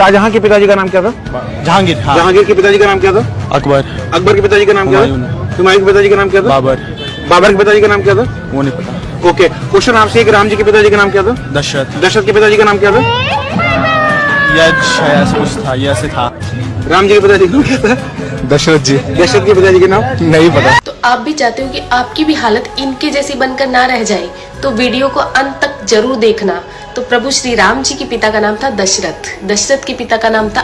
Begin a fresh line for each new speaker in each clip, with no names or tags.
शाहजहां के पिताजी का नाम क्या था?
जहांगीर। हाँ।
जहांगीर के पिताजी का नाम क्या था?
अकबर।
अकबर के पिताजी का नाम क्या था? हुमायूं के पिताजी का नाम क्या था?
बाबर।
बाबर के पिताजी का नाम क्या था?
वो नहीं पता।
ओके, क्वेश्चन आपसे, राम जी के पिताजी का नाम क्या था?
दशरथ।
दशरथ के पिताजी का नाम क्या था?
ऐसा कुछ था, ये ऐसे था।
राम जी के पिताजी का नाम क्या था?
दशरथ जी।
दशरथ के पिताजी का नाम
नहीं पता।
तो आप भी चाहते हो कि आपकी भी हालत इनके जैसी बनकर ना रह जाए, तो वीडियो को अंत तक जरूर देखना। तो प्रभु श्री राम जी के पिता का नाम था दशरथ, दशरथ के पिता का नाम था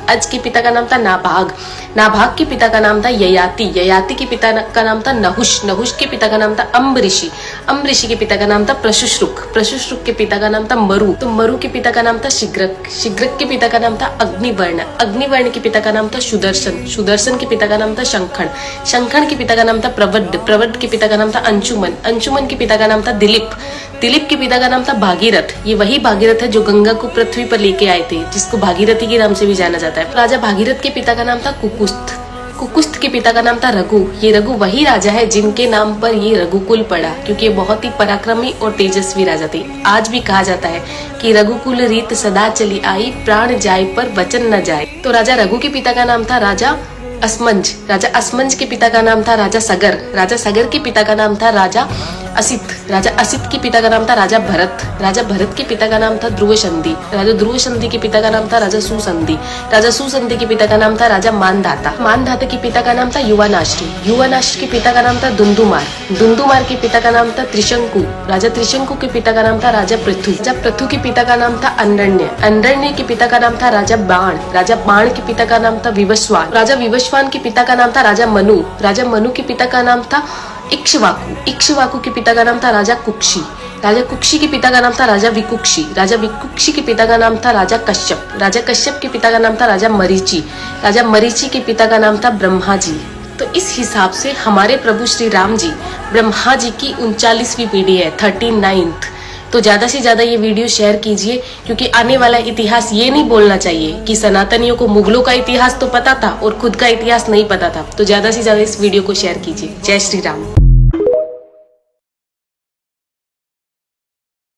अज के पिता का नाम था नाभाग, नाभाग के पिता का नाम था ययाति, ययाति के पिता का नाम था नहुष, नहुष के पिता का नाम था अम्बऋषि, अम्बऋषि के पिता का नाम था प्रशुश्रुक, प्रशुश्रुक के पिता का नाम था मरु, तो मरु के पिता का नाम था शिग्रक, शिग्रक के पिता का नाम था अग्निवर्ण, अग्निवर्ण के पिता का नाम था सुदर्शन, सुदर्शन के पिता का नाम था शंखण, शंखण के पिता का नाम था प्रवड्ड, प्रवड्ड के पिता का नाम था अंशुमन, अंशुमन के पिता का नाम था दिलीप, दिलीप के पिता का नाम था भागीरथ, ये वही भागीरथ है जो गंगा को पृथ्वी पर लेके आए थे, जिसको भागीरथी के नाम से भी जाना जाता है। राजा भागीरथ के पिता का नाम था कुकुस्थ, कुकुस्थ के पिता का नाम था रघु, ये रघु वही राजा है जिनके नाम पर ये रघुकुल पड़ा, क्योंकि ये बहुत ही पराक्रमी और तेजस्वी राजा थे। आज भी कहा जाता है कि रघुकुल रीत सदा चली आई, प्राण जाए पर वचन न जाए। तो राजा रघु के पिता का नाम था राजा असमंज, राजा असमंज के पिता का नाम था राजा सगर, राजा सगर के पिता का नाम था राजा असित, राजा असित के पिता का नाम था राजा भरत, राजा भरत के पिता का नाम था ध्रुव संधि, राजा ध्रुव संधि के पिता का नाम था राजा सुसंधि, राजा सुसंधि के पिता का नाम था राजा मानधाता, मानधाता के पिता का नाम था युवानाश्री, युवानाश्री के पिता का नाम था दुंदुमार, दुंदुमार के पिता का नाम था त्रिशंकु, राजा त्रिशंकु के पिता का नाम था राजा पृथु, राजा पृथु के पिता का नाम था अंडरण्य, अंडरण्य के पिता का नाम था राजा बाण, राजा बाण के पिता का नाम था विवस्वान, राजा विवस्वान के पिता का नाम था राजा मनु, राजा मनु के पिता का नाम था इक्ष्वाकु, इक्ष्वाकु के पिता का नाम था राजा कुक्षी, राजा कुक्षी के पिता का नाम था राजा विकुक्षी, राजा विकुक्षी के पिता का नाम था राजा कश्यप, राजा कश्यप के पिता का नाम था राजा मरीचि, राजा मरीचि के पिता का नाम था ब्रह्मा जी। तो इस हिसाब से हमारे प्रभु श्री राम जी ब्रह्मा जी की 39वीं पीढ़ी है, 39th। तो ज्यादा से ज्यादा ये वीडियो शेयर कीजिए, क्योंकि आने वाला इतिहास ये नहीं बोलना चाहिए कि सनातनियों को मुगलों का इतिहास तो पता था और खुद का इतिहास नहीं पता था। तो ज्यादा से ज्यादा इस वीडियो को शेयर कीजिए। जय श्री राम।